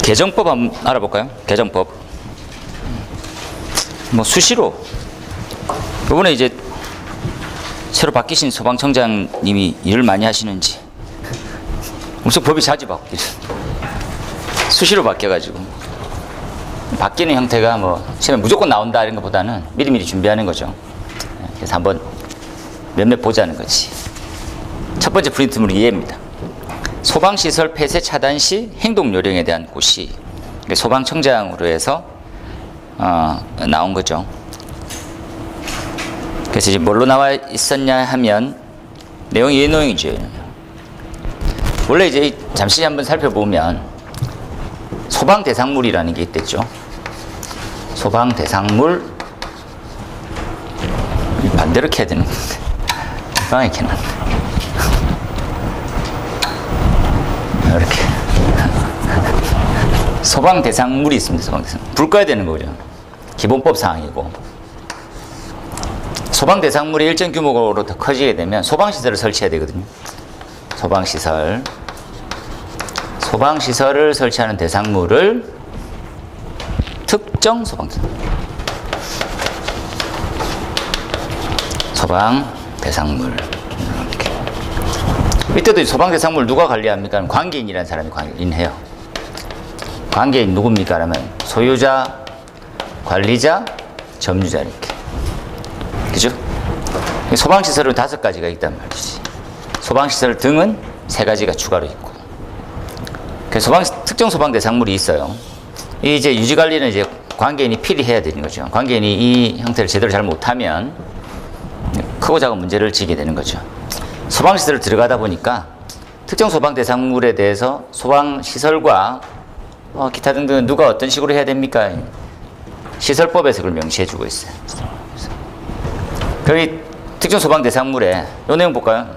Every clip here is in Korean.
개정법 한번 알아볼까요? 개정법. 뭐 수시로 이번에 이제 새로 바뀌신 소방청장님이 일을 많이 하시는지 무슨 법이 자주 바뀌어요. 수시로 바뀌어가지고 바뀌는 형태가 뭐 시험에 무조건 나온다 이런 것보다는 미리미리 준비하는 거죠. 그래서 한번 몇몇 보자는 거지. 첫 번째 프린트물이 이해입니다. 소방시설 폐쇄 차단 시 행동 요령에 대한 고시. 소방청장으로 해서 나온 거죠. 그래서 이제 뭘로 나와 있었냐 하면 내용이 이 내용이죠. 원래 이제 잠시 한번 살펴보면 소방 대상물이라는 게 있댔죠. 소방 대상물 반대로 켜야 되는 건데 이상하게 켜놨네. 이렇게 소방 대상물이 있습니다. 소방 대상 불 꺼야 되는 거죠. 기본법 사항이고 소방 대상물이 일정 규모로 더 커지게 되면 소방시설을 설치해야 되거든요. 소방시설을 설치하는 대상물을 특정 소방 대상물 이렇게. 이때도 소방 대상물 누가 관리합니까? 관계인이라는 사람이 관리해요. 관계인 누굽니까? 그러면 소유자, 관리자, 점유자 이렇게. 그죠? 소방시설은 5가지가 있단 말이지. 소방시설 등은 3가지가 추가로 있고. 그래서 특정 소방 대상물이 있어요. 이제 유지관리는 이제 관계인이 필히 해야 되는 거죠. 관계인이 이 형태를 제대로 잘 못하면 크고 작은 문제를 지게 되는 거죠. 소방시설을 들어가다 보니까 특정 소방 대상물에 대해서 소방시설과 기타 등등 누가 어떤 식으로 해야 됩니까? 시설법에서 그걸 명시해주고 있어요. 거기 특정 소방 대상물에 이 내용 볼까요?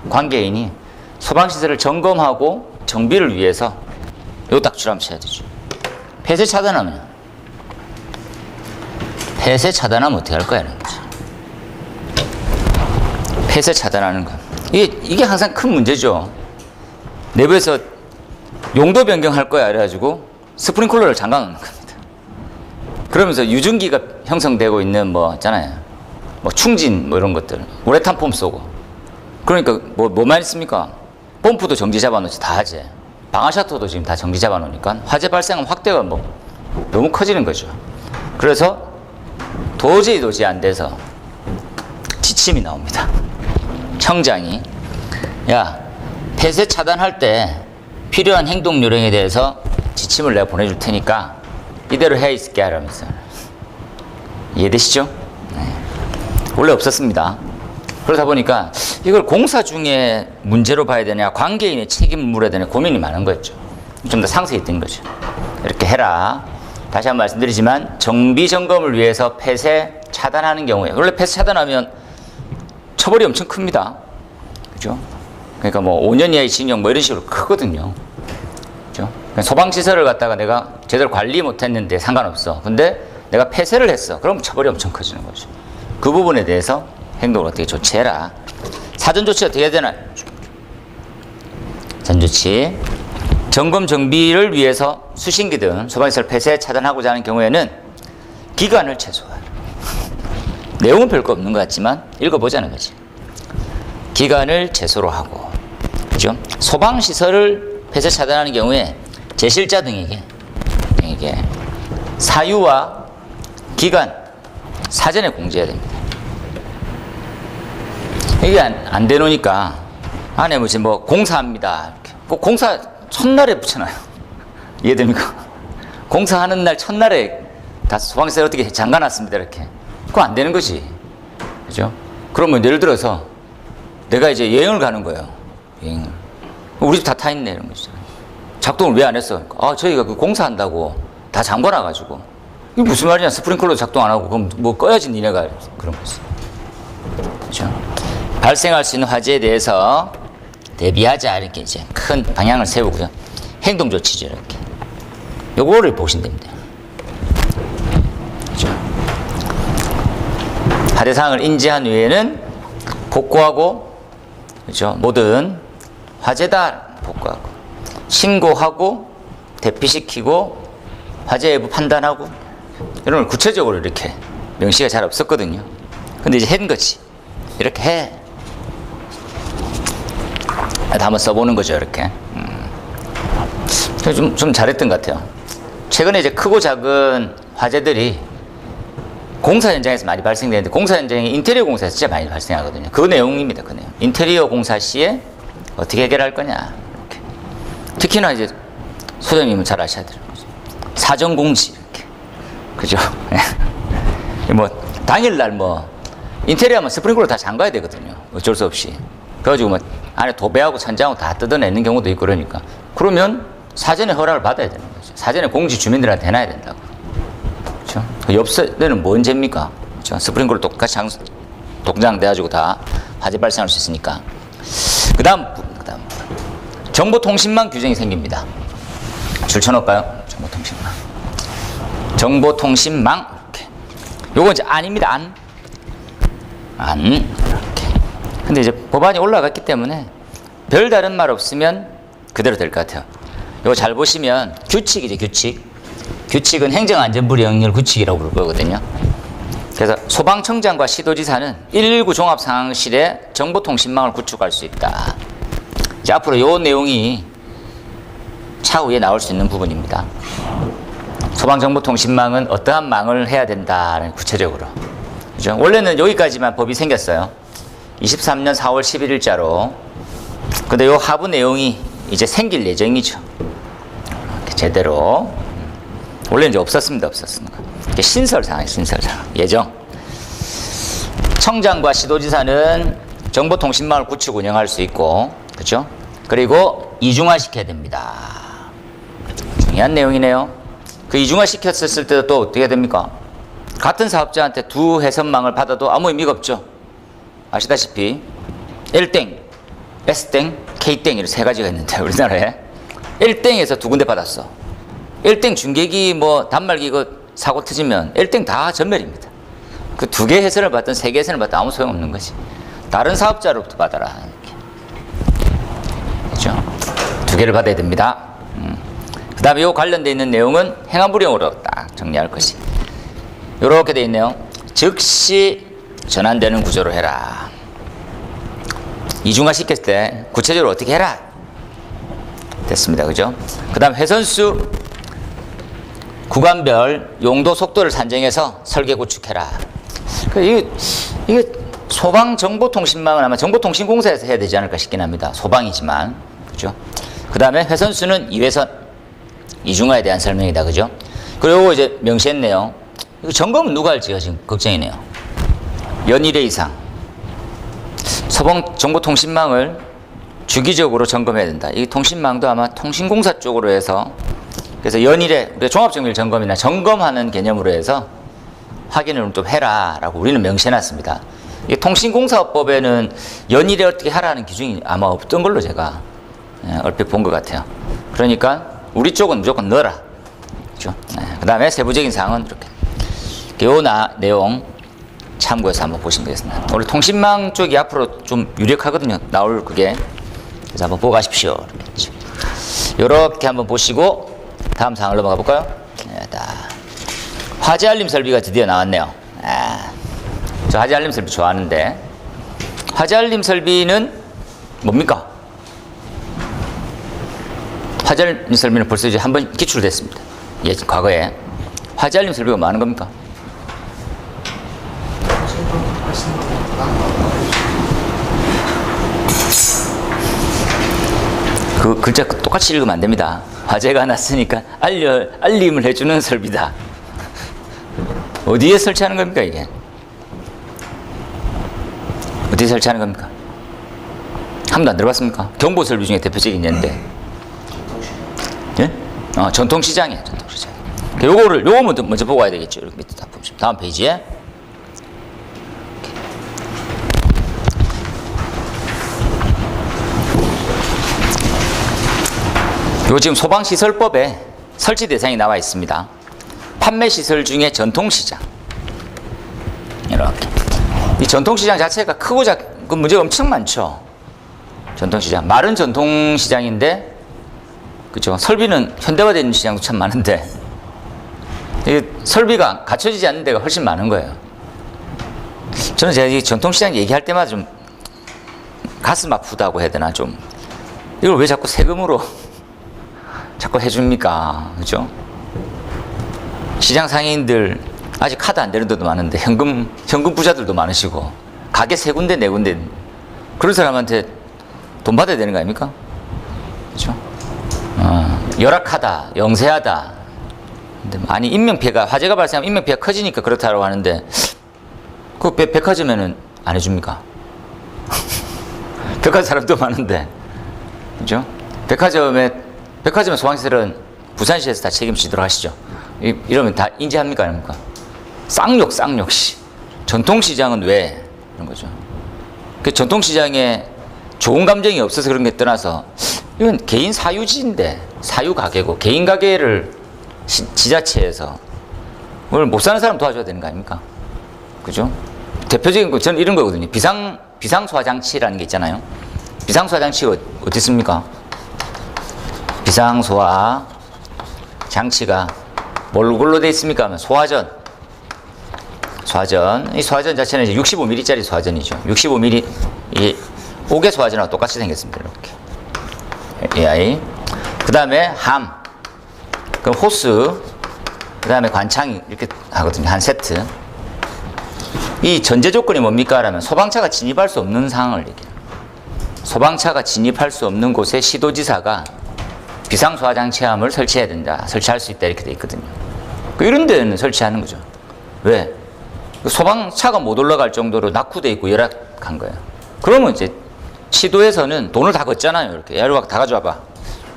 관계인이 소방시설을 점검하고 정비를 위해서 요 딱 줄 한번 쳐야 되죠. 폐쇄 차단하면 어떻게 할 거야? 폐쇄 차단하는 거. 이게 항상 큰 문제죠. 내부에서 용도 변경할 거야. 그래가지고 스프링클러를 잠가 놓는 겁니다. 그러면서 유증기가 형성되고 있는 뭐 있잖아요. 뭐 충진 뭐 이런 것들. 우레탄 폼 쏘고. 그러니까 뭐만 있습니까? 펌프도 정지 잡아놓지 다 하지. 방화샤터도 지금 다 정지 잡아놓으니까 화재 발생은 확대가 뭐 너무 커지는 거죠. 그래서 도저히 안 돼서 지침이 나옵니다. 청장이 야 폐쇄 차단할 때 필요한 행동 요령에 대해서 지침을 내가 보내줄 테니까 이대로 해 있을게 하라면서. 이해되시죠? 네. 원래 없었습니다. 그러다 보니까 이걸 공사 중에 문제로 봐야 되냐 관계인의 책임을 물어야 되냐 고민이 많은 거였죠. 좀 더 상세히 뜬 거죠. 이렇게 해라. 다시 한번 말씀드리지만 정비 점검을 위해서 폐쇄 차단하는 경우에 원래 폐쇄 차단하면 처벌이 엄청 큽니다. 그죠? 그러니까 뭐 5년 이하의 징역 뭐 이런 식으로 크거든요. 그죠? 소방시설을 갖다가 내가 제대로 관리 못했는데 상관없어. 근데 내가 폐쇄를 했어. 그럼 처벌이 엄청 커지는 거죠. 그 부분에 대해서 행동을 어떻게 조치해라. 사전조치 어떻게 해야 되나? 사전조치. 점검 정비를 위해서 수신기 등 소방시설 폐쇄 차단하고자 하는 경우에는 기간을 최소화하라. 내용은 별거 없는 것 같지만 읽어보자는 거지. 기간을 최소로 하고. 그죠? 소방시설을 폐쇄 차단하는 경우에 제실자 등에게 사유와 기간 사전에 공지해야 됩니다. 이게 안 되노니까 안에 무슨 뭐 공사합니다. 꼭 공사 첫날에 붙여놔요. 이해됩니까? 공사하는 날 첫날에 다 소방시설 어떻게 잠가놨습니다. 이렇게. 그거 안 되는 거지. 그죠? 그러면 예를 들어서 내가 이제 여행을 가는 거예요. 여행을. 우리 집 다 타 있네. 이런 거죠. 작동을 왜 안 했어? 저희가 그 공사한다고 다 잠궈놔가지고. 이게 무슨 말이냐? 스프링클러 작동 안 하고 그럼 뭐 꺼야지 니네가 그런 거지. 그죠? 발생할 수 있는 화재에 대해서 대비하자 이렇게 이제 큰 방향을 세우고요. 행동 조치죠 이렇게. 요거를 보시면 됩니다. 그죠? 화재 사항을 인지한 후에는 복구하고, 그죠? 모든 화재다 복구하고, 신고하고 대피시키고 화재 여부 판단하고 이런 걸 구체적으로 이렇게 명시가 잘 없었거든요. 근데 이제 한 거지. 이렇게 해. 한번 써보는 거죠, 이렇게. 좀 잘했던 것 같아요. 최근에 이제 크고 작은 화재들이 공사 현장에서 많이 발생되는데, 공사 현장이 인테리어 공사에서 진짜 많이 발생하거든요. 그 내용입니다, 그 내용. 인테리어 공사 시에 어떻게 해결할 거냐. 이렇게. 특히나 이제 소장님은 잘 아셔야 되는 거죠. 사전공지, 이렇게. 그죠? 뭐, 당일날 뭐, 인테리어 하면 스프링클러 다 잠가야 되거든요. 어쩔 수 없이. 그래가지고 뭐, 안에 도배하고 천장하고 다 뜯어내는 경우도 있고 그러니까. 그러면 사전에 허락을 받아야 되는 거죠. 사전에 공지 주민들한테 해놔야 된다고. 그렇죠? 옆세대는 뭔 죄입니까? 그렇죠? 스프링클러 똑같이 동장돼가지고 다 화재 발생할 수 있으니까. 그 다음 정보통신망 규정이 생깁니다. 줄 쳐놓을까요? 정보통신망. 이렇게. 요거 이제 안입니다. 안. 이렇게. 근데 이제 법안이 올라갔기 때문에 별다른 말 없으면 그대로 될 것 같아요. 이거 잘 보시면 규칙이죠, 규칙. 규칙은 행정안전부령률 규칙이라고 부를 거거든요. 그래서 소방청장과 시도지사는 119 종합상황실에 정보통신망을 구축할 수 있다. 이제 앞으로 이 내용이 차후에 나올 수 있는 부분입니다. 소방정보통신망은 어떠한 망을 해야 된다는 구체적으로. 그죠? 원래는 여기까지만 법이 생겼어요. 23년 4월 11일자로. 근데 이 하부 내용이 이제 생길 예정이죠. 제대로. 원래 이제 없었습니다. 신설사항이에요, 신설사항. 예정. 청장과 시도지사는 정보통신망을 구축 운영할 수 있고, 그죠? 그리고 이중화시켜야 됩니다. 중요한 내용이네요. 그 이중화시켰을 때도 또 어떻게 됩니까? 같은 사업자한테 두 해선망을 받아도 아무 의미가 없죠. 아시다시피 L땡, S땡, K땡 이렇게 세 가지가 있는데 우리나라에 L땡에서 두 군데 받았어. L땡 중계기 뭐 단말기 이거 사고 터지면 L땡 다 전멸입니다. 그 두 개 해선을 받든 세 개 해선을 받든 아무 소용없는 거지. 다른 사업자로부터 받아라. 그렇죠? 두 개를 받아야 됩니다. 그 다음에 이 관련되어 있는 내용은 행안부령으로 딱 정리할 것이. 이렇게 되어 있네요. 즉시 전환되는 구조로 해라. 이중화 시켰을 때 구체적으로 어떻게 해라. 됐습니다. 그죠? 그 다음 회선수 구간별 용도 속도를 산정해서 설계 구축해라. 이게 소방정보통신망은 아마 정보통신공사에서 해야 되지 않을까 싶긴 합니다. 소방이지만. 그죠? 그 다음에 회선수는 2회선. 이중화에 대한 설명이다. 그죠? 그리고 이제 명시했네요. 이거 점검은 누가 할지가 지금 걱정이네요. 연일회 이상. 소방정보통신망을 주기적으로 점검해야 된다. 이 통신망도 아마 통신공사 쪽으로 해서 그래서 연일에 종합정밀 점검이나 점검하는 개념으로 해서 확인을 좀 해라라고 우리는 명시해놨습니다. 이 통신공사법에는 연일에 어떻게 하라는 기준이 아마 없던 걸로 제가 얼핏 본 것 같아요. 그러니까 우리 쪽은 무조건 넣어라. 그렇죠? 그 다음에 세부적인 사항은 이렇게. 요 내용 참고해서 한번 보시면 되겠습니다. 우리 통신망 쪽이 앞으로 좀 유력하거든요. 나올 그게. 그래서 한번 보고 가십시오. 이렇게 한번 보시고 다음 사항을 넘어가 볼까요? 화재 알림 설비가 드디어 나왔네요. 저 화재 알림 설비 좋아하는데 화재 알림 설비는 뭡니까? 화재 알림 설비는 벌써 이제 한번 기출됐습니다. 예, 과거에 화재 알림 설비가 뭐 하는 겁니까? 그 글자 똑같이 읽으면 안 됩니다. 화재가 났으니까 알림을 해주는 설비다. 어디에 설치하는 겁니까, 이게? 어디에 설치하는 겁니까? 한 번도 안 들어봤습니까? 경보 설비 중에 대표적인 예인데. 예? 전통시장이에요, 전통시장. 요거 먼저 보고 와야 되겠죠. 이렇게 밑에 다 보시면. 다음 페이지에. 요 지금 소방시설법에 설치 대상이 나와 있습니다. 판매시설 중에 전통시장. 이렇게. 이 전통시장 자체가 크고 작은 문제가 엄청 많죠. 전통시장. 말은 전통시장인데 그죠? 설비는 현대화된 시장도 참 많은데 이 설비가 갖춰지지 않는 데가 훨씬 많은 거예요. 저는 제가 이 전통시장 얘기할 때마다 좀 가슴 아프다고 해야 되나, 좀 이걸 왜 자꾸 세금으로 자꾸 해줍니까? 그죠? 시장 상인들 아직 카드 안 되는 데도 많은데 현금 부자들도 많으시고 가게 세 군데 네 군데 그런 사람한테 돈 받아야 되는 거 아닙니까? 그죠? 열악하다, 영세하다. 근데 아니 인명피해가, 화재가 발생하면 인명피해가 커지니까 그렇다고 하는데 그 백화점에는 안 해줍니까? 백화점 사람도 많은데, 그죠? 백화점의 소방시설은 부산시에서 다 책임지도록 하시죠. 이러면 다 인지합니까, 아닙니까? 쌍욕, 씨. 전통시장은 왜? 이런 거죠. 그 전통시장에 좋은 감정이 없어서 그런 게 떠나서, 이건 개인 사유지인데, 사유가게고, 개인 가게를 지자체에서, 오늘 못 사는 사람 도와줘야 되는 거 아닙니까? 그죠? 대표적인 거, 저는 이런 거거든요. 비상소화장치라는 게 있잖아요. 비상소화장치가 어디 있습니까? 비상소화 장치가 뭘로 되어 있습니까? 하면 소화전. 이 소화전 자체는 이제 65mm짜리 소화전이죠. 65mm, 이 5개 소화전하고 똑같이 생겼습니다. 이렇게. AI. 그 다음에 함. 그럼 호스. 그 다음에 관창 이렇게 하거든요. 한 세트. 이 전제 조건이 뭡니까? 라면 소방차가 진입할 수 없는 상황을 얘기해요. 소방차가 진입할 수 없는 곳에 시도지사가 비상소화장치함을 설치해야 된다. 설치할 수 있다. 이렇게 돼 있거든요. 이런 데는 설치하는 거죠. 왜? 소방차가 못 올라갈 정도로 낙후돼 있고 열악한 거예요. 그러면 이제 시도에서는 돈을 다 걷잖아요. 이렇게. 야, 다 가져와봐.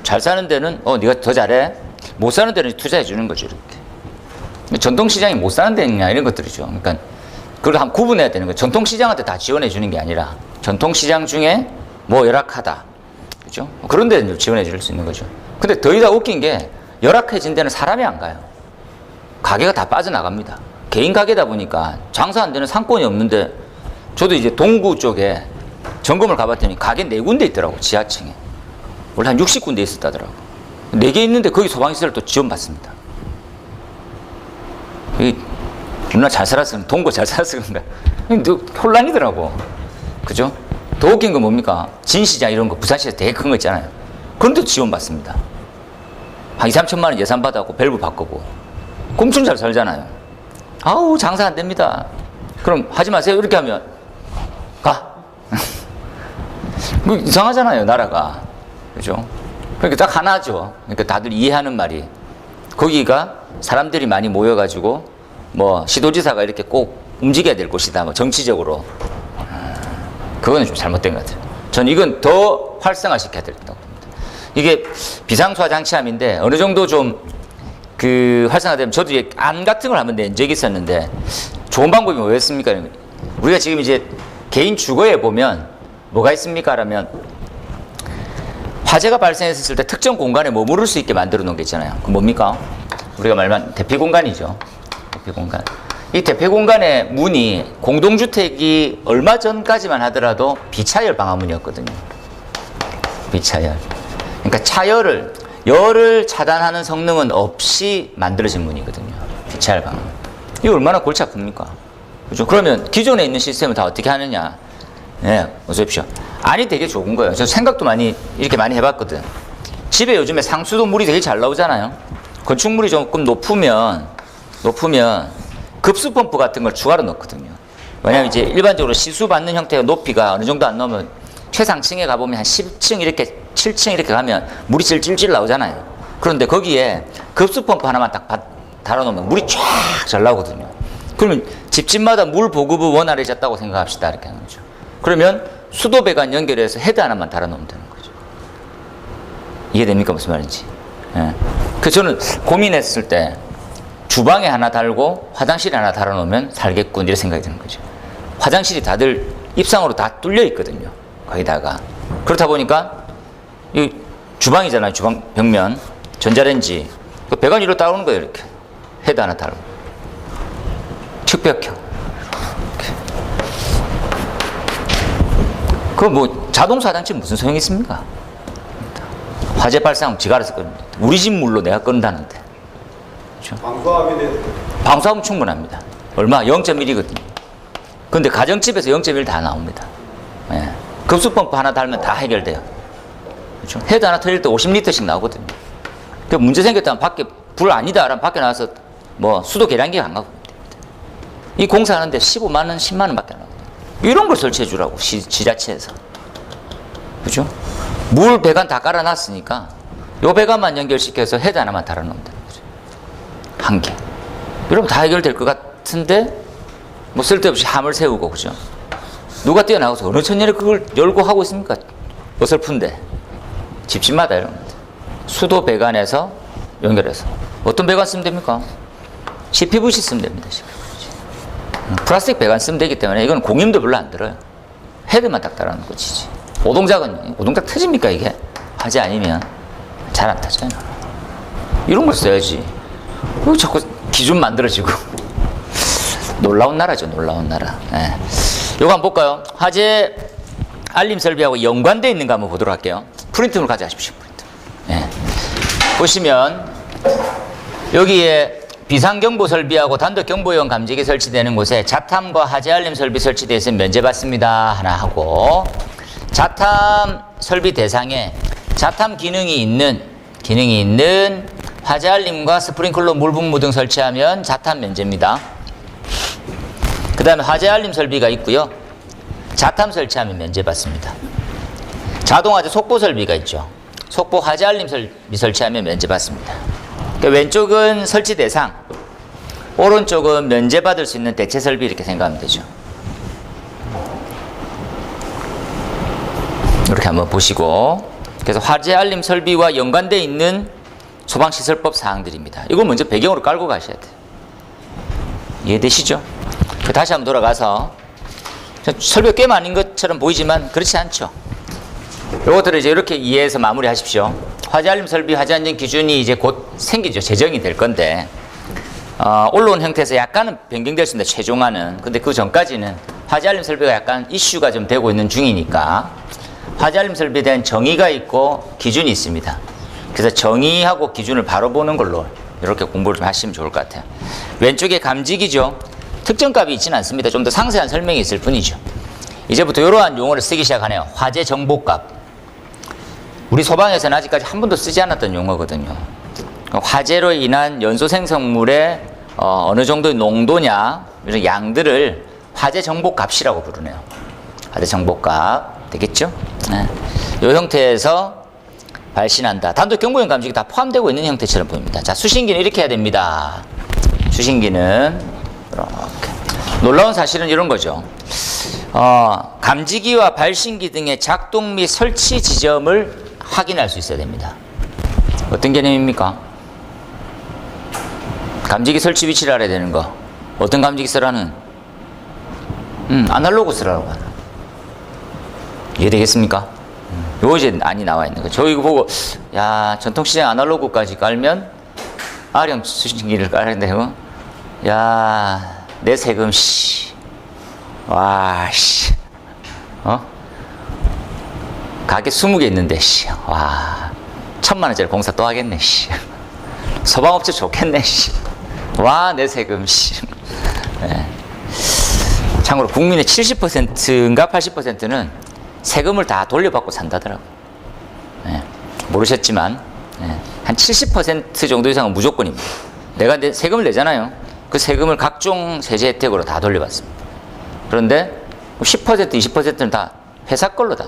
잘 사는 데는 네가 더 잘해. 못 사는 데는 투자해 주는 거죠. 이렇게. 전통시장이 못 사는 데냐 이런 것들이죠. 그러니까 그걸 한번 구분해야 되는 거예요. 전통시장한테 다 지원해 주는 게 아니라 전통시장 중에 뭐 열악하다. 그죠? 그런 데는 지원해 줄 수 있는 거죠. 근데 더 이상 웃긴 게 열악해진 데는 사람이 안 가요. 가게가 다 빠져나갑니다. 개인 가게다 보니까 장사 안 되는 상권이 없는데 저도 이제 동구 쪽에 점검을 가봤더니 가게 4군데 있더라고. 지하층에. 원래 한 60군데 있었다더라고. 4개 있는데 거기 소방시설을 또 지원받습니다. 누나 잘 살았으면, 동거 잘 살았으면 그런가. 혼란이더라고. 그죠? 더 웃긴 건 뭡니까? 진시장 이런 거, 부산시에서 되게 큰 거 있잖아요. 그런데도 지원받습니다. 한 2, 3천만 원 예산 받았고, 밸브 바꾸고. 엄청 잘 살잖아요. 아우, 장사 안 됩니다. 그럼 하지 마세요. 이렇게 하면, 가. 이상하잖아요, 나라가. 그죠? 그러니까 딱 하나죠. 그러니까 다들 이해하는 말이. 거기가 사람들이 많이 모여가지고, 뭐 시도지사가 이렇게 꼭 움직여야 될 곳이다. 뭐 정치적으로. 그거는 좀 잘못된 것 같아요. 전 이건 더 활성화시켜야 된다고 봅니다. 이게 비상소화장치함인데 어느 정도 좀 활성화되면 저도 안 같은 걸 한번 낸 적이 있었는데 좋은 방법이 뭐였습니까? 우리가 지금 이제 개인 주거에 보면 뭐가 있습니까? 라면 화재가 발생했을 때 특정 공간에 머무를 수 있게 만들어 놓은 게 있잖아요. 그 뭡니까? 우리가 말만 대피 공간이죠. 대피 공간. 이 대피 공간의 문이 공동주택이 얼마 전까지만 하더라도 비차열 방화문이었거든요. 비차열. 그러니까 열을 차단하는 성능은 없이 만들어진 문이거든요. 비차열 방화문. 이거 얼마나 골치 아픕니까? 그죠? 그러면 기존에 있는 시스템을 다 어떻게 하느냐? 네, 어서 오십시오. 안이 되게 좋은 거예요. 저 생각도 이렇게 많이 해봤거든. 집에 요즘에 상수도 물이 되게 잘 나오잖아요. 건축물이 조금 높으면 급수 펌프 같은 걸 추가로 넣거든요. 왜냐면 이제 일반적으로 시수 받는 형태의 높이가 어느 정도 안 나오면 최상층에 가보면 한 10층 이렇게 7층 이렇게 가면 물이 찔찔 나오잖아요. 그런데 거기에 급수 펌프 하나만 딱 달아놓으면 물이 쫙 잘 나오거든요. 그러면 집집마다 물 보급은 원활해졌다고 생각합시다. 이렇게 하는 거죠. 그러면 수도 배관 연결해서 헤드 하나만 달아놓으면 되는 거죠. 이해됩니까? 무슨 말인지. 예. 그래서 저는 고민했을 때 주방에 하나 달고 화장실에 하나 달아놓으면 살겠군 이런 생각이 드는 거죠. 화장실이 다들 입상으로 다 뚫려 있거든요. 거기다가. 그렇다 보니까 이 주방이잖아요. 주방 벽면 전자레인지 그 배관 위로 따오는 거예요. 이렇게 헤드 하나 달고 측벽형. 그 뭐 자동차 화장실 무슨 소용이 있습니까? 화재 발생하면 지가 알아서 끕니다. 우리 집 물로 내가 끈다는데. 그렇죠? 방수하면 충분합니다. 얼마? 0.1이거든요. 근데 가정집에서 0.1 다 나옵니다. 예. 급수펌프 하나 달면 다 해결돼요. 그렇죠? 헤드 하나 터질 때 50리터씩 나오거든요. 그 문제 생겼다면 밖에 불 아니다 그러면 밖에 나와서 뭐 수도 계량기 안 가고 이 공사하는데 15만 원, 10만 원밖에 안 나거든요. 이런 걸 설치해 주라고 지자체에서. 그죠? 물 배관 다 깔아놨으니까 요 배관만 연결시켜서 헤드 하나만 달아놓으면 되는 거죠. 한 개. 이러면 다 해결될 것 같은데 뭐 쓸데없이 함을 세우고 그죠? 누가 뛰어나가서 어느 천년에 그걸 열고 하고 있습니까? 어설픈데 집집마다 이런 겁니다. 수도 배관에서 연결해서 어떤 배관 쓰면 됩니까? CPVC 쓰면 됩니다. CPVC. 플라스틱 배관 쓰면 되기 때문에 이건 공임도 별로 안 들어요. 헤드만 딱 달아놓고 치지. 오동작 터집니까 이게? 화재 아니면 잘 안 터져요. 이런 걸 써야지. 왜 자꾸 기준 만들어지고. 놀라운 나라죠, 놀라운 나라. 예. 요거 한번 볼까요? 화재 알림 설비하고 연관되어 있는 거 한번 보도록 할게요. 프린트물 가져가십시오. 프린트. 예. 보시면 여기에 비상경보 설비하고 단독경보용 감지기 설치되는 곳에 자탐과 화재 알림 설비 설치되어 있으면 면제받습니다. 하나 하고 자탐 설비 대상에 자탐 기능이 있는 화재 알림과 스프링클러 물분무 등 설치하면 자탐 면제입니다. 그 다음에 화재 알림 설비가 있고요. 자탐 설치하면 면제받습니다. 자동화재 속보 설비가 있죠. 속보 화재 알림 설비 설치하면 면제받습니다. 그러니까 왼쪽은 설치 대상, 오른쪽은 면제받을 수 있는 대체 설비 이렇게 생각하면 되죠. 이렇게 한번 보시고, 그래서 화재 알림 설비와 연관되어 있는 소방시설법 사항들입니다. 이걸 먼저 배경으로 깔고 가셔야 돼요. 이해되시죠? 다시 한번 돌아가서 설비가 꽤 많은 것처럼 보이지만 그렇지 않죠. 이것들을 이제 이렇게 이해해서 마무리하십시오. 화재 알림 설비 화재 안전 기준이 이제 곧 생기죠. 제정이 될 건데 올라온 형태에서 약간은 변경됐습니다. 최종화는. 근데 그 전까지는 화재 알림 설비가 약간 이슈가 좀 되고 있는 중이니까 화재 알림 설비에 대한 정의가 있고 기준이 있습니다. 그래서 정의하고 기준을 바로 보는 걸로 이렇게 공부를 좀 하시면 좋을 것 같아요. 왼쪽에 감지기죠. 특정값이 있지는 않습니다. 좀 더 상세한 설명이 있을 뿐이죠. 이제부터 이러한 용어를 쓰기 시작하네요. 화재 정보값. 우리 소방에서는 아직까지 한 번도 쓰지 않았던 용어거든요. 화재로 인한 연소 생성물의 어느 정도의 농도냐 이런 양들을 화재 정보값이라고 부르네요. 화재 정보값 되겠죠? 네. 이 형태에서 발신한다. 단독 경보용 감지기 다 포함되고 있는 형태처럼 보입니다. 자, 수신기는 이렇게 해야 됩니다. 수신기는 이렇게. 놀라운 사실은 이런 거죠. 감지기와 발신기 등의 작동 및 설치 지점을 확인할 수 있어야 됩니다. 어떤 개념입니까? 감지기 설치 위치를 알아야 되는 거. 어떤 감지기 쓰라는? 아날로그 쓰라고 하나. 이해되겠습니까? 요 이제 안이 나와 있는 거죠. 저 이거 보고 야 전통시장 아날로그까지 깔면 R형 수신기를 깔아야 되고 야 내 세금 씨 와 씨 가게 20개 있는데 씨 와 1000만 원짜리 공사 또 하겠네 씨 소방업체 좋겠네 씨 와 내 세금 씨 네. 참고로 국민의 70%인가 80%는 세금을 다 돌려받고 산다더라고. 네. 모르셨지만 네. 한 70% 정도 이상은 무조건입니다. 내가 세금을 내잖아요. 그 세금을 각종 세제 혜택으로 다 돌려받습니다. 그런데 10% 20%는 다 회사 걸로 다.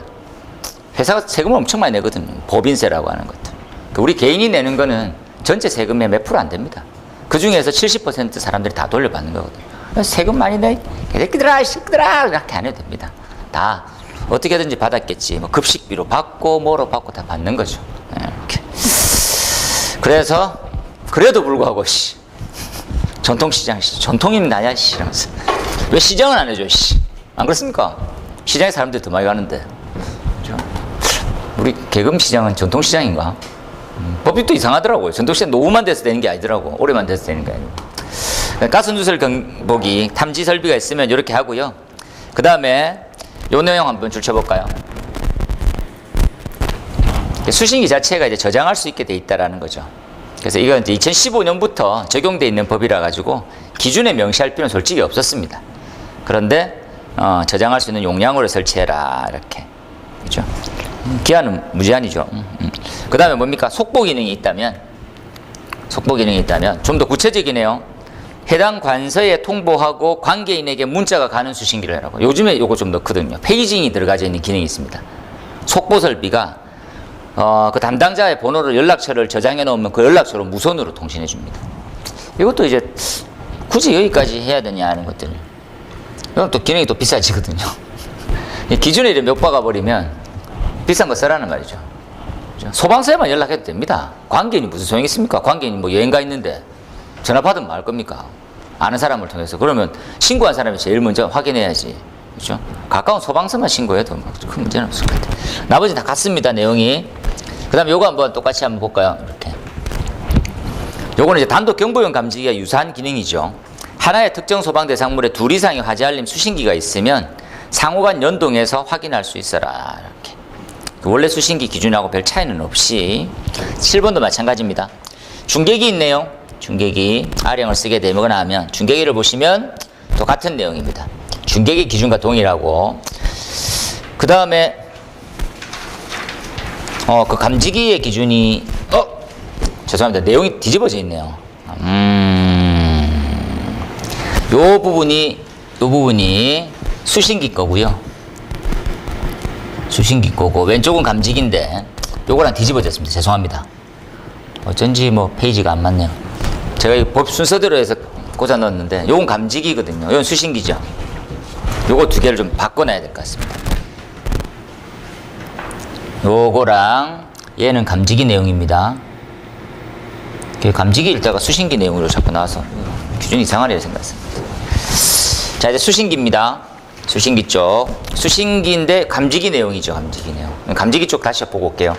회사가 세금을 엄청 많이 내거든요. 법인세라고 하는 것들. 우리 개인이 내는 거는 전체 세금의 몇 프로 안 됩니다. 그 중에서 70% 사람들이 다 돌려받는 거거든요. 세금 많이 내, 개새끼들아, 새끼들아 이렇게 안 해도 됩니다. 다 어떻게든지 받았겠지. 뭐 급식비로 받고 뭐로 받고 다 받는 거죠. 이렇게. 그래서 그래도 불구하고 전통시장 전통이면 나야 이러면서 왜 시장은 안 해줘 안 그렇습니까? 시장에 사람들이 더 많이 가는데 그렇죠? 우리 개금시장은 전통시장인가? 법이 또 이상하더라고요. 전통시장 노후만 돼서 되는 게 아니더라고. 올해만 돼서 되는 게 아니고. 가스누설 경보기 탐지 설비가 있으면 이렇게 하고요. 그 다음에 요 내용 한번 줄 쳐볼까요? 수신기 자체가 이제 저장할 수 있게 돼 있다라는 거죠. 그래서 이건 이제 2015년부터 적용돼 있는 법이라 가지고 기준에 명시할 필요는 솔직히 없었습니다. 그런데 저장할 수 있는 용량으로 설치해라 이렇게. 그렇죠? 기한은 무제한이죠. 그 다음에 뭡니까? 속보 기능이 있다면 좀 더 구체적이네요. 해당 관서에 통보하고 관계인에게 문자가 가는 수신기를 해라고. 요즘에 요거 좀 넣거든요. 페이징이 들어가져 있는 기능이 있습니다. 속보 설비가 그 담당자의 번호를 연락처를 저장해 놓으면 그 연락처로 무선으로 통신해 줍니다. 이것도 이제 굳이 여기까지 해야 되냐 하는 것들. 이건 또 기능이 또 비싸지거든요. 기준에 몇 박아 버리면 비싼 거 쓰라는 말이죠. 소방서에만 연락해도 됩니다. 관계인이 무슨 소용이 있습니까? 관계인이 뭐 여행 가 있는데 전화 받으면 뭐 할 겁니까? 아는 사람을 통해서. 그러면 신고한 사람이 제일 먼저 확인해야지. 그렇죠? 가까운 소방서만 신고해도 큰 문제는 없을 것 같아요. 나머지는 다 같습니다, 내용이. 그 다음에 요거 한번 똑같이 한번 볼까요? 이렇게. 요거는 이제 단독 경보용 감지기와 유사한 기능이죠. 하나의 특정 소방 대상물에 둘 이상의 화재 알림 수신기가 있으면 상호간 연동해서 확인할 수 있어라. 이렇게. 원래 수신기 기준하고 별 차이는 없이 7번도 마찬가지입니다. 중계기 있네요. 중계기 R형을 쓰게 되거나 하면 중계기를 보시면 또 같은 내용입니다. 중계기 기준과 동일하고 그 다음에 그 감지기의 기준이 죄송합니다. 내용이 뒤집어져 있네요. 요 부분이 수신기 거고요. 수신기 거고 왼쪽은 감지기인데 요거랑 뒤집어졌습니다. 죄송합니다. 어쩐지 뭐 페이지가 안 맞네요. 제가 이 법 순서대로 해서 꽂아 넣었는데 요건 감지기거든요. 요건 수신기죠. 요거 두 개를 좀 바꿔놔야 될 것 같습니다. 요거랑 얘는 감지기 내용입니다. 감지기 읽다가 수신기 내용으로 자꾸 나와서 기준이 이상하네 생각했습니다. 자, 이제 수신기입니다. 수신기 쪽. 수신기인데 감지기 내용이죠. 감지기 내용. 감지기 쪽 다시 보고 올게요.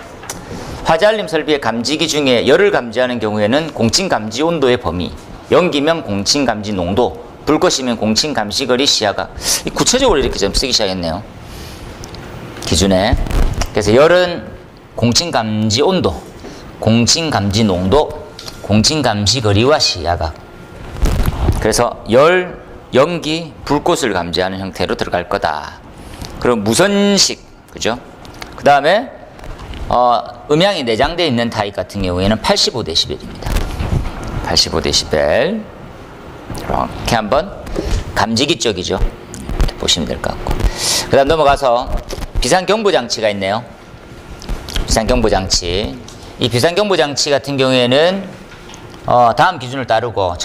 화재 알림 설비의 감지기 중에 열을 감지하는 경우에는 공칭 감지 온도의 범위, 연기면 공칭 감지 농도, 불꽃이면 공칭 감시 거리 시야가 구체적으로 이렇게 좀 쓰기 시작했네요. 기준에. 그래서 열은 공칭 감지 온도, 공칭 감지 농도, 공칭 감시 거리와 시야각. 그래서 열, 연기, 불꽃을 감지하는 형태로 들어갈 거다. 그럼 무선식, 그죠? 그 다음에 음향이 내장되어 있는 타입 같은 경우에는 85dB입니다. 85dB. 이렇게 한번 감지기 쪽이죠. 이렇게 보시면 될 것 같고. 그 다음 넘어가서 비상경보장치가 있네요. 비상경보장치. 이 비상경보장치 같은 경우에는 다음 기준을 따르고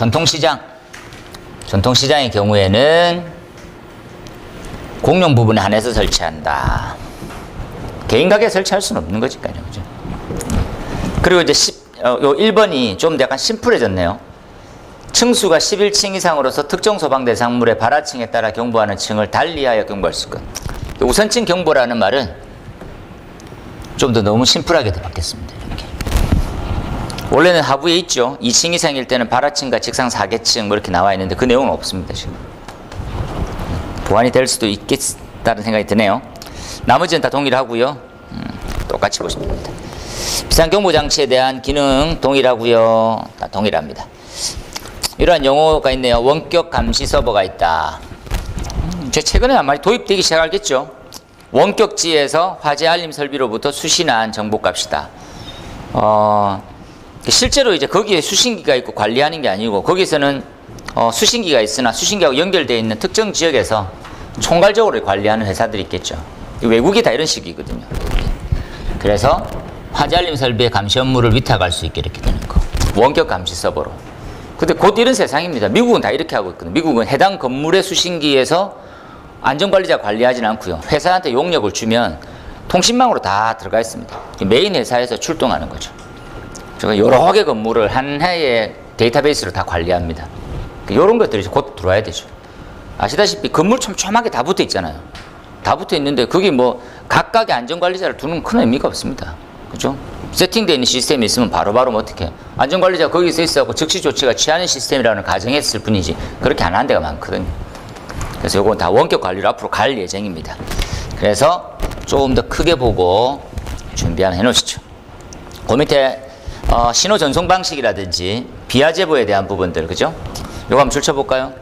전통시장의 경우에는 공용 부분에 한해서 설치한다. 개인 가게에 설치할 수는 없는 거니까요. 그죠? 그리고 이제 요 1번이 좀 약간 심플해졌네요. 층수가 11층 이상으로서 특정 소방 대상물의 발화층에 따라 경보하는 층을 달리하여 경보할 수 있고. 우선층 경보라는 말은 좀 더 너무 심플하게 바뀌었습니다. 이렇게. 원래는 하부에 있죠. 2층 이상일 때는 발화층과 직상 4계층 뭐 이렇게 나와 있는데 그 내용은 없습니다. 지금. 보완이 될 수도 있겠다는 생각이 드네요. 나머지는 다 동일하고요. 똑같이 보시면 됩니다. 비상경보장치에 대한 기능 동일하고요. 다 동일합니다. 이러한 용어가 있네요. 원격 감시 서버가 있다. 최근에 아마 도입되기 시작하겠죠. 원격지에서 화재 알림 설비로부터 수신한 정보값이다. 실제로 이제 거기에 수신기가 있고 관리하는 게 아니고 거기서는 수신기가 있으나 수신기하고 연결되어 있는 특정 지역에서 총괄적으로 관리하는 회사들이 있겠죠. 외국이 다 이런 식이거든요. 그래서 화재 알림 설비의 감시 업무를 위탁할 수 있게 이렇게 되는 거. 원격 감시 서버로. 근데 곧 이런 세상입니다. 미국은 다 이렇게 하고 있거든요. 미국은 해당 건물의 수신기에서 안전관리자 관리하지는 않고요. 회사한테 용역을 주면 통신망으로 다 들어가 있습니다. 메인 회사에서 출동하는 거죠. 제가 여러 개 건물을 한 해에 데이터베이스로 다 관리합니다. 이런 것들이 곧 들어와야 되죠. 아시다시피 건물 촘촘하게 다 붙어 있잖아요. 다 붙어 있는데 그게 뭐 각각의 안전관리자를 두는 큰 의미가 없습니다. 그죠? 세팅되어 있는 시스템이 있으면 바로바로 뭐 어떻게 안전관리자가 거기서 있어서 즉시 조치가 취하는 시스템이라는 가정했을 뿐이지 그렇게 안 하는 데가 많거든요. 그래서 이건 다 원격 관리로 앞으로 갈 예정입니다. 그래서 조금 더 크게 보고 준비 한번 해놓으시죠. 그 밑에 신호 전송 방식이라든지 비하 제보에 대한 부분들, 그죠? 요거 한번 줄쳐볼까요?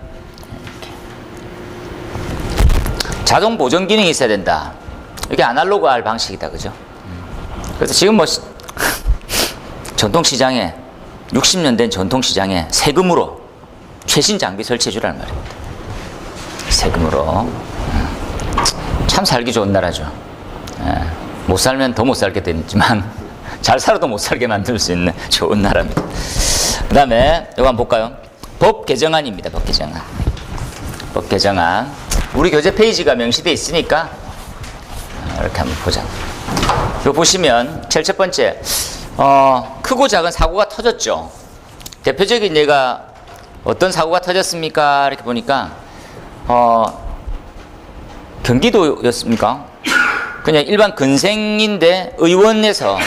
자동 보정 기능이 있어야 된다. 이게 아날로그 할 방식이다, 그죠? 그래서 지금 뭐 전통시장에 60년 된 전통시장에 세금으로 최신 장비 설치해 주라는 말입니다. 세금으로. 참 살기 좋은 나라죠. 못 살면 더 못 살게 되지만 잘 살아도 못 살게 만들 수 있는 좋은 나라입니다. 그 다음에 이거 한번 볼까요? 법 개정안입니다. 법 개정안. 법 개정안. 우리 교재 페이지가 명시되어 있으니까 이렇게 한번 보자. 이거 보시면 제일 첫 번째 크고 작은 사고가 터졌죠. 대표적인 예가 어떤 사고가 터졌습니까? 이렇게 보니까 경기도였습니까? 그냥 일반 근생인데 의원에서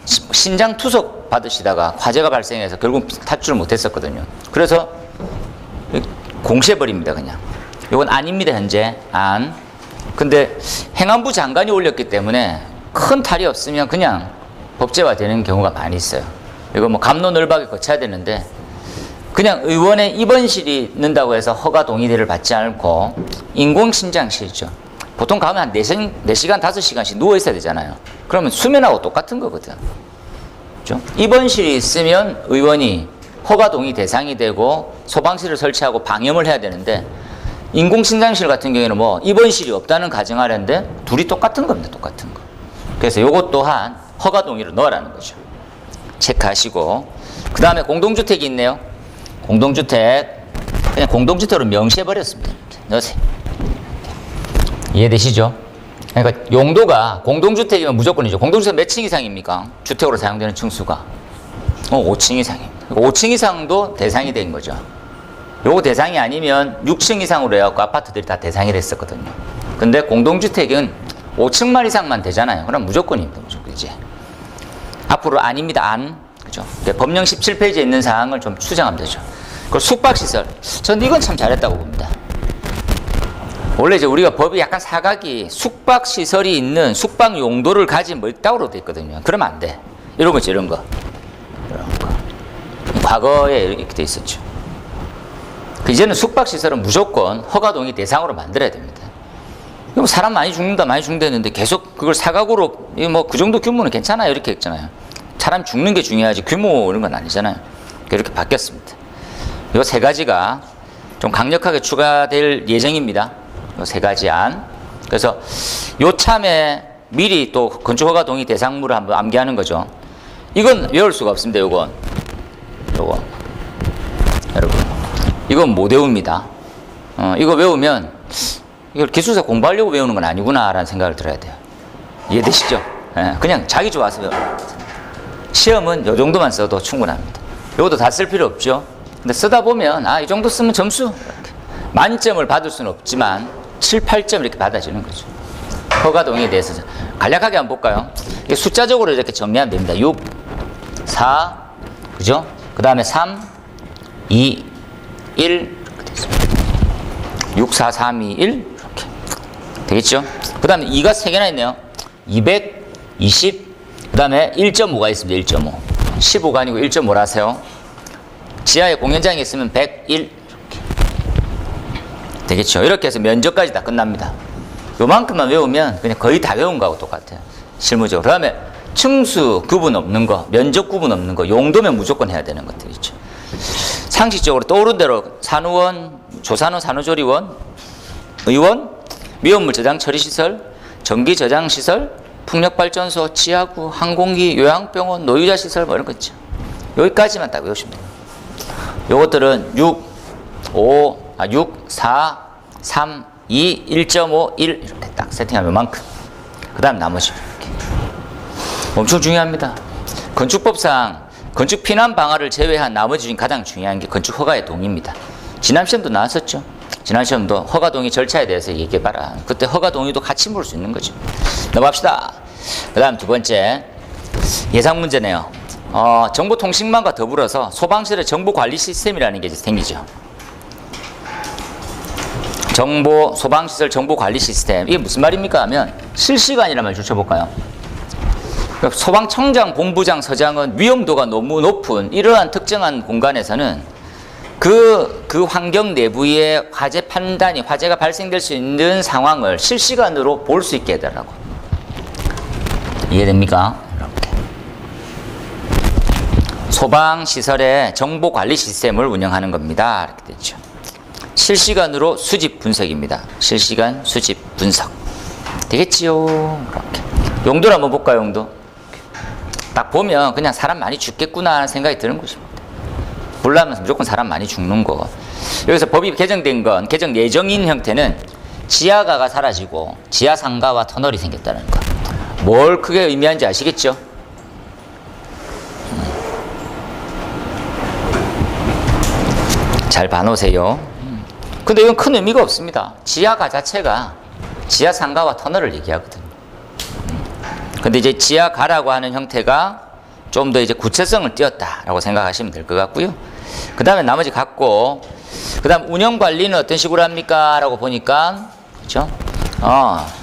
신장 투석 받으시다가 화재가 발생해서 결국 탈출을 못했었거든요. 그래서 공시해버립니다. 그냥 이건 아닙니다. 현재 안. 근데 행안부 장관이 올렸기 때문에 큰 탈이 없으면 그냥 법제화되는 경우가 많이 있어요. 이거 뭐 갑론을박에 거쳐야 되는데 그냥 의원의 입원실이 있는다고 해서 허가 동의를 받지 않고 인공심장실이죠. 보통 가면 한 4시간, 5시간씩 누워있어야 되잖아요. 그러면 수면하고 똑같은 거거든. 그렇죠? 입원실이 있으면 의원이 허가 동의 대상이 되고 소방실을 설치하고 방염을 해야 되는데 인공심장실 같은 경우에는 뭐 입원실이 없다는 가정하려는데 둘이 똑같은 겁니다. 똑같은 거. 그래서 요것 또한 허가 동의를 넣으라는 거죠. 체크하시고 그 다음에 공동주택이 있네요. 공동주택 그냥 공동주택으로 명시해버렸습니다. 넣으세요. 이해되시죠? 그러니까 용도가 공동주택이면 무조건이죠. 공동주택 몇 층 이상입니까? 주택으로 사용되는 층수가 5층 이상입니다. 5층 이상도 대상이 된 거죠. 요거 대상이 아니면 6층 이상으로 해갖고 아파트들이 다 대상이 됐었거든요. 근데 공동주택은 5층만 이상만 되잖아요. 그럼 무조건입니다. 무조건 이제. 앞으로 아닙니다. 안. 그죠? 법령 17페이지에 있는 사항을 좀 수정하면 되죠. 그리고 숙박시설. 저는 이건 참 잘했다고 봅니다. 원래 이제 우리가 법이 약간 사각이 숙박시설이 있는 숙박 용도를 가진 뭐 있다고 돼 있거든요. 그러면 안 돼. 이런 거지, 이런 거. 이런 거. 과거에 이렇게 돼 있었죠. 이제는 숙박시설은 무조건 허가동의 대상으로 만들어야 됩니다. 사람 많이 죽는다, 많이 죽는다는데 계속 그걸 사각으로, 뭐 그 정도 규모는 괜찮아요. 이렇게 했잖아요. 사람 죽는 게 중요하지 규모 이런 건 아니잖아요. 이렇게 바뀌었습니다. 이 세 가지가 좀 강력하게 추가될 예정입니다. 이 세 가지 안. 그래서 요 참에 미리 또 건축허가 동의 대상물을 한번 암기하는 거죠. 이건 외울 수가 없습니다. 요거 여러분 이건 못 외웁니다. 이거 외우면 이걸 기술사 공부하려고 외우는 건 아니구나라는 생각을 들어야 돼요. 이해되시죠? 그냥 자기 좋아서 외워요. 시험은 요 정도만 써도 충분합니다. 요것도 다 쓸 필요 없죠. 근데 쓰다 보면 이 정도 쓰면 점수 이렇게. 만점을 받을 수는 없지만 7, 8점 이렇게 받아지는 거죠. 허가 동의에 대해서 간략하게 한번 볼까요? 이게 숫자적으로 이렇게 정리하면 됩니다. 6, 4, 그죠? 그 다음에 3, 2, 1 이렇게 됐습니다. 6, 4, 3, 2, 1 이렇게 되겠죠? 그 다음에 2가 3개나 있네요. 220 그 다음에 1.5가 있습니다. 1.5 15가 아니고 1.5라 하세요. 지하에 공연장이 있으면 101 이렇게 되겠죠? 이렇게 해서 면접까지 다 끝납니다. 요만큼만 외우면 그냥 거의 다 외운 거하고 똑같아요. 실무적으로. 그 다음에 층수 구분 없는 거, 면적 구분 없는 거, 용도면 무조건 해야 되는 것들 있죠. 상식적으로 떠오른 대로 산후원, 조산원, 산후조리원, 의원, 미온물 저장 처리시설, 전기 저장 시설, 풍력발전소, 지하구, 항공기, 요양병원, 노유자 시설 뭐 이런 거 있죠. 여기까지만 딱 외우시면 돼요. 요것들은 6, 4, 3, 2, 1.5, 1 이렇게 딱 세팅하면 요만큼. 그 다음 나머지 이렇게. 엄청 중요합니다. 건축법상 건축 피난 방화를 제외한 나머지 중 가장 중요한 게 건축 허가의 동의입니다. 지난 시험도 나왔었죠. 지난 시험도 허가 동의 절차에 대해서 얘기해봐라. 그때 허가 동의도 같이 볼 수 있는 거죠. 넘어갑시다. 그 다음 두 번째 예상 문제네요. 정보통신망과 더불어서 소방실의 정보관리 시스템이라는 게 이제 생기죠. 소방시설 정보관리 시스템. 이게 무슨 말입니까 하면 실시간이라는 말 줄쳐볼까요? 그러니까 소방청장, 본부장, 서장은 위험도가 너무 높은 이러한 특정한 공간에서는 그 환경 내부의 화재 판단이, 화재가 발생될 수 있는 상황을 실시간으로 볼 수 있게 해달라고. 이해됩니까? 이렇게. 소방시설의 정보관리 시스템을 운영하는 겁니다. 이렇게 됐죠. 실시간으로 수집 분석입니다. 실시간 수집 분석. 되겠지요? 이렇게. 용도를 한번 볼까요, 용도? 딱 보면 그냥 사람 많이 죽겠구나 하는 생각이 드는 것입니다. 불나면서 무조건 사람 많이 죽는 거. 여기서 법이 개정된 건, 개정 예정인 형태는 지하가가 사라지고 지하 상가와 터널이 생겼다는 거. 뭘 크게 의미하는지 아시겠죠? 잘 봐놓으세요. 근데 이건 큰 의미가 없습니다. 지하가 자체가 지하 상가와 터널을 얘기하거든요. 근데 이제 지하가라고 하는 형태가 좀 더 이제 구체성을 띄었다라고 생각하시면 될 것 같고요. 그 다음에 나머지 같고, 그 다음 운영 관리는 어떤 식으로 합니까? 라고 보니까, 그죠?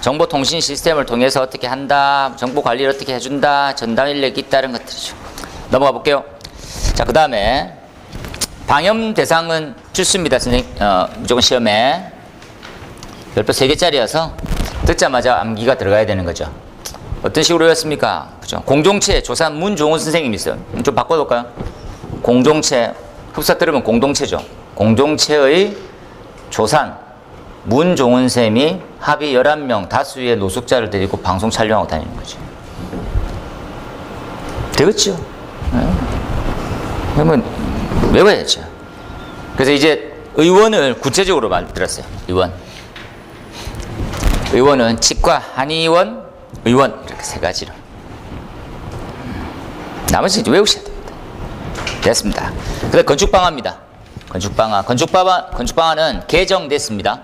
정보통신 시스템을 통해서 어떻게 한다, 정보 관리를 어떻게 해준다, 전담 인력이 있다는 것들이죠. 넘어가 볼게요. 자, 그 다음에 방염 대상은 필수입니다, 선생님. 무조건 시험에. 별표 3개짜리여서 듣자마자 암기가 들어가야 되는 거죠. 어떤 식으로 외웠습니까? 그죠? 공동체, 조산 문종훈 선생님이 있어요. 좀 바꿔볼까요? 공동체, 흡사 들으면 공동체죠. 공동체의 조산, 문종훈 쌤이 합의 11명 다수의 노숙자를 데리고 방송 촬영하고 다니는 거죠. 되겠죠? 네. 그러면 외워야죠. 그래서 이제 의원을 구체적으로 만들었어요. 의원은 치과, 한의원, 의원 이렇게 3가지로. 나머지 이제 외우셔야 됩니다. 됐습니다. 그다음 건축방화입니다. 건축방화는 개정됐습니다.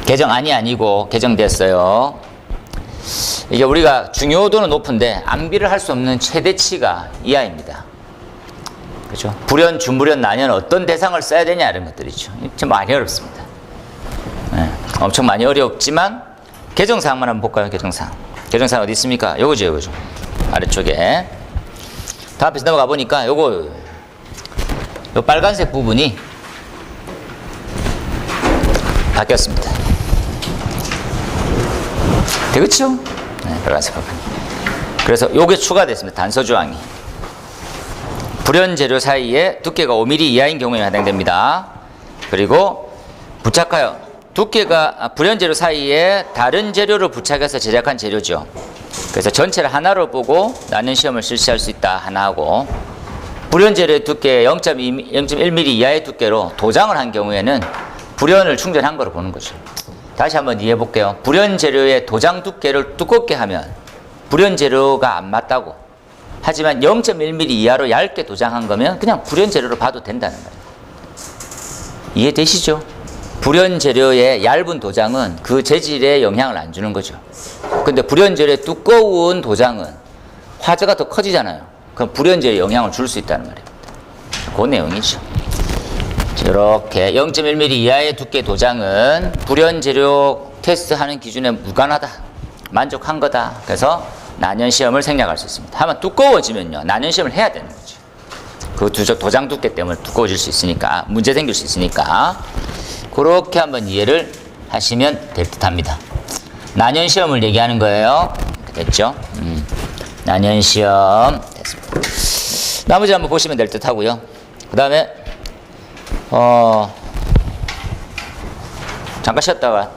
개정안이 아니고 개정됐어요. 이게 우리가 중요도는 높은데 암비를 할 수 없는 최대치가 이하입니다. 그렇죠? 불연, 준불연, 난연 어떤 대상을 써야 되냐 이런 것들이죠. 좀 많이 어렵습니다. 네, 엄청 많이 어렵지만 개정사항만 한번 볼까요? 개정사항 어디 있습니까? 요거죠. 아래쪽에. 다음 페이지 넘어가 보니까 요 빨간색 부분이 바뀌었습니다. 되겠죠? 네, 빨간색 부분. 그래서 요게 추가됐습니다. 단서조항이. 불연 재료 사이에 두께가 5mm 이하인 경우에 해당됩니다. 그리고 부착하여 두께가 불연 재료 사이에 다른 재료를 부착해서 제작한 재료죠. 그래서 전체를 하나로 보고 나는 시험을 실시할 수 있다 하나 하고, 불연 재료의 두께 0.1mm 이하의 두께로 도장을 한 경우에는 불연을 충전한 거로 보는 거죠. 다시 한번 이해해 볼게요. 불연 재료의 도장 두께를 두껍게 하면 불연 재료가 안 맞다고. 하지만 0.1mm 이하로 얇게 도장한 거면 그냥 불연 재료로 봐도 된다는 거예요. 이해되시죠? 불연 재료의 얇은 도장은 그 재질에 영향을 안 주는 거죠. 근데 불연 재료의 두꺼운 도장은 화재가 더 커지잖아요. 그럼 불연 재료에 영향을 줄 수 있다는 말입니다. 그 내용이죠. 이렇게 0.1mm 이하의 두께 도장은 불연 재료 테스트하는 기준에 무관하다. 만족한 거다. 그래서 난연시험을 생략할 수 있습니다. 하면 두꺼워지면요, 난연시험을 해야 되는 거죠. 그 도장 두께 때문에 두꺼워질 수 있으니까, 문제 생길 수 있으니까 그렇게 한번 이해를 하시면 될 듯 합니다. 난연시험을 얘기하는 거예요. 됐죠? 난연시험 됐습니다. 나머지 한번 보시면 될 듯 하고요. 그 다음에 잠깐 쉬었다가